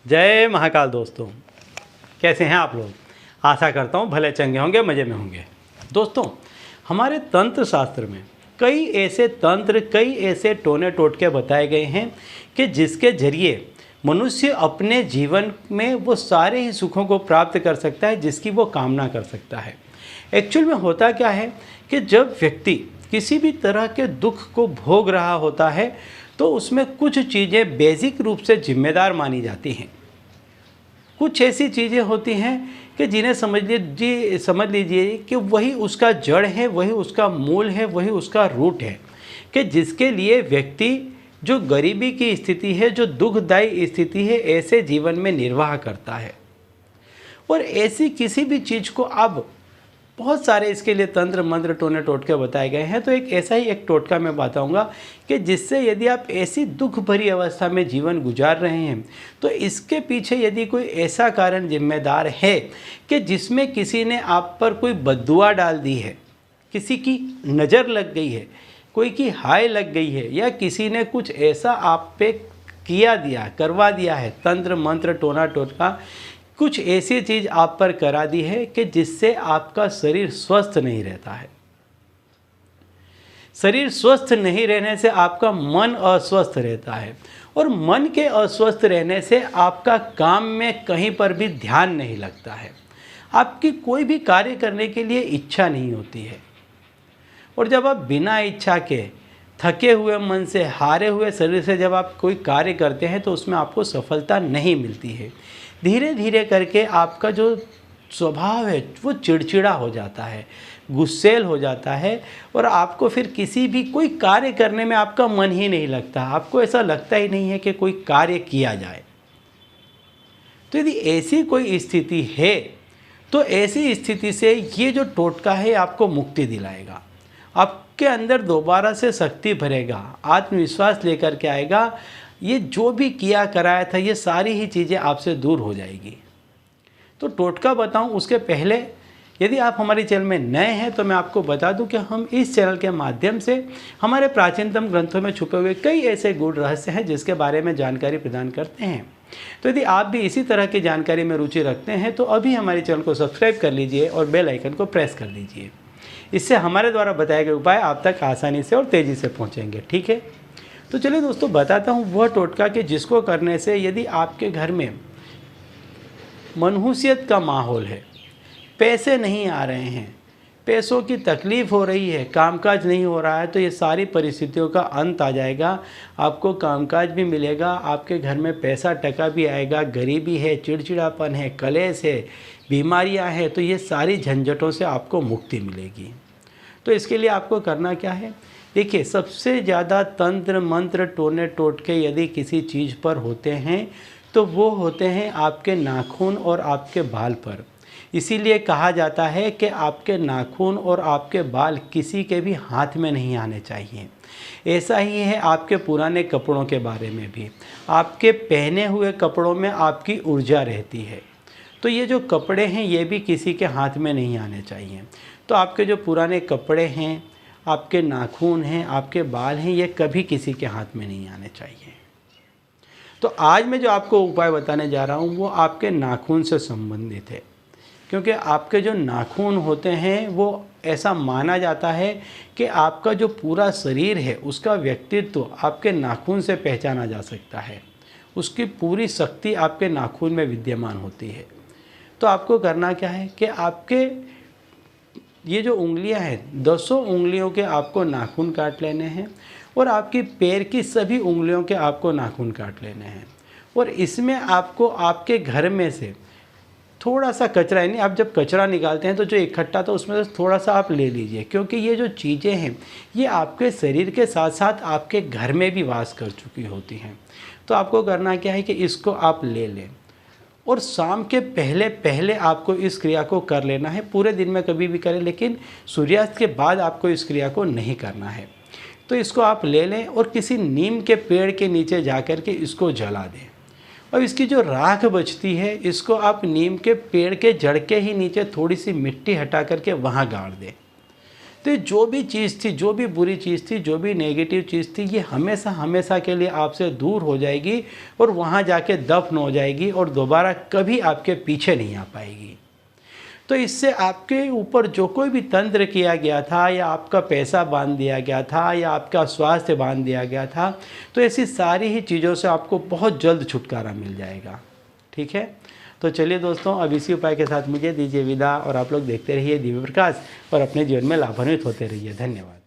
जय महाकाल दोस्तों, कैसे हैं आप लोग। आशा करता हूँ भले चंगे होंगे, मज़े में होंगे। दोस्तों, हमारे तंत्र शास्त्र में कई ऐसे तंत्र, कई ऐसे टोने टोटके बताए गए हैं कि जिसके जरिए मनुष्य अपने जीवन में वो सारे ही सुखों को प्राप्त कर सकता है जिसकी वो कामना कर सकता है। एक्चुअल में होता क्या है कि जब व्यक्ति किसी भी तरह के दुख को भोग रहा होता है तो उसमें कुछ चीज़ें बेसिक रूप से जिम्मेदार मानी जाती हैं। कुछ ऐसी चीज़ें होती हैं कि जिन्हें समझ लीजिए कि वही उसका जड़ है, वही उसका मूल है, वही उसका रूट है, कि जिसके लिए व्यक्ति जो गरीबी की स्थिति है, जो दुखदायी स्थिति है, ऐसे जीवन में निर्वाह करता है। और ऐसी किसी भी चीज़ को अब बहुत सारे इसके लिए तंत्र मंत्र टोने टोटके बताए गए हैं। तो एक ऐसा ही एक टोटका मैं बताऊंगा कि जिससे यदि आप ऐसी दुख भरी अवस्था में जीवन गुजार रहे हैं तो इसके पीछे यदि कोई ऐसा कारण जिम्मेदार है कि जिसमें किसी ने आप पर कोई बद्दुआ डाल दी है, किसी की नज़र लग गई है, कोई की हाय लग गई है, या किसी ने कुछ ऐसा आप पे करवा दिया है, तंत्र मंत्र टोना टोटका कुछ ऐसी चीज़ आप पर करा दी है कि जिससे आपका शरीर स्वस्थ नहीं रहता है। शरीर स्वस्थ नहीं रहने से आपका मन अस्वस्थ रहता है, और मन के अस्वस्थ रहने से आपका काम में कहीं पर भी ध्यान नहीं लगता है, आपकी कोई भी कार्य करने के लिए इच्छा नहीं होती है। और जब आप बिना इच्छा के, थके हुए मन से, हारे हुए शरीर से जब आप कोई कार्य करते हैं तो उसमें आपको सफलता नहीं मिलती है। धीरे धीरे करके आपका जो स्वभाव है वो चिड़चिड़ा हो जाता है, गुस्सैल हो जाता है, और आपको फिर किसी भी कोई कार्य करने में आपका मन ही नहीं लगता। आपको ऐसा लगता ही नहीं है कि कोई कार्य किया जाए। तो यदि ऐसी कोई स्थिति है तो ऐसी स्थिति से ये जो टोटका है आपको मुक्ति दिलाएगा, आपके अंदर दोबारा से शक्ति भरेगा, आत्मविश्वास लेकर के आएगा। ये जो भी किया कराया था ये सारी ही चीज़ें आपसे दूर हो जाएगी। तो टोटका बताऊं उसके पहले यदि आप हमारे चैनल में नए हैं तो मैं आपको बता दूं कि हम इस चैनल के माध्यम से हमारे प्राचीनतम ग्रंथों में छुपे हुए कई ऐसे गूढ़ रहस्य हैं जिसके बारे में जानकारी प्रदान करते हैं। तो यदि आप भी इसी तरह की जानकारी में रुचि रखते हैं तो अभी हमारे चैनल को सब्सक्राइब कर लीजिए और बेल आइकन को प्रेस कर लीजिए। इससे हमारे द्वारा बताए गए उपाय आप तक आसानी से और तेज़ी से पहुँचेंगे। ठीक है, तो चलिए दोस्तों बताता हूँ वह टोटका कि जिसको करने से यदि आपके घर में मनहूसियत का माहौल है, पैसे नहीं आ रहे हैं, पैसों की तकलीफ़ हो रही है, कामकाज नहीं हो रहा है, तो ये सारी परिस्थितियों का अंत आ जाएगा। आपको कामकाज भी मिलेगा, आपके घर में पैसा टका भी आएगा। गरीबी है, चिड़चिड़ापन है, कलेश है, बीमारियां हैं, तो ये सारी झंझटों से आपको मुक्ति मिलेगी। तो इसके लिए आपको करना क्या है, देखिए, सबसे ज़्यादा तंत्र मंत्र टोने टोटके यदि किसी चीज़ पर होते हैं तो वो होते हैं आपके नाखून और आपके बाल पर। इसीलिए कहा जाता है कि आपके नाखून और आपके बाल किसी के भी हाथ में नहीं आने चाहिए। ऐसा ही है आपके पुराने कपड़ों के बारे में भी। आपके पहने हुए कपड़ों में आपकी ऊर्जा रहती है, तो ये जो कपड़े हैं ये भी किसी के हाथ में नहीं आने चाहिए। तो आपके जो पुराने कपड़े हैं, आपके नाखून हैं, आपके बाल हैं, ये कभी किसी के हाथ में नहीं आने चाहिए। तो आज मैं जो आपको उपाय बताने जा रहा हूँ वो आपके नाखून से संबंधित है, क्योंकि आपके जो नाखून होते हैं वो ऐसा माना जाता है कि आपका जो पूरा शरीर है उसका व्यक्तित्व आपके नाखून से पहचाना जा सकता है। उसकी पूरी शक्ति आपके नाखून में विद्यमान होती है। तो आपको करना क्या है कि आपके ये जो उंगलियां हैं, 10 उंगलियों के आपको नाखून काट लेने हैं, और आपकी पैर की सभी उंगलियों के आपको नाखून काट लेने हैं। और इसमें आपको आपके घर में से थोड़ा सा कचरा, यानी आप जब कचरा निकालते हैं तो जो इकट्ठा था उसमें से थोड़ा सा आप ले लीजिए, क्योंकि ये जो चीज़ें हैं ये आपके शरीर के साथ साथ आपके घर में भी वास कर चुकी होती हैं। तो आपको करना क्या है कि इसको आप ले लें, और शाम के पहले पहले आपको इस क्रिया को कर लेना है। पूरे दिन में कभी भी करें, लेकिन सूर्यास्त के बाद आपको इस क्रिया को नहीं करना है। तो इसको आप ले लें और किसी नीम के पेड़ के नीचे जा कर के इसको जला दें। और इसकी जो राख बचती है इसको आप नीम के पेड़ के जड़ के ही नीचे थोड़ी सी मिट्टी हटा करके वहाँ गाड़ दें। तो जो भी चीज़ थी, जो भी बुरी चीज़ थी, जो भी नेगेटिव चीज़ थी, ये हमेशा हमेशा के लिए आपसे दूर हो जाएगी और वहाँ जाके दफन हो जाएगी और दोबारा कभी आपके पीछे नहीं आ पाएगी। तो इससे आपके ऊपर जो कोई भी तंत्र किया गया था, या आपका पैसा बांध दिया गया था, या आपका स्वास्थ्य बांध दिया गया था, तो ऐसी सारी ही चीज़ों से आपको बहुत जल्द छुटकारा मिल जाएगा। ठीक है, तो चलिए दोस्तों, अब इसी उपाय के साथ मुझे दीजिए विदा और आप लोग देखते रहिए दिव्य प्रकाश और अपने जीवन में लाभान्वित होते रहिए। धन्यवाद।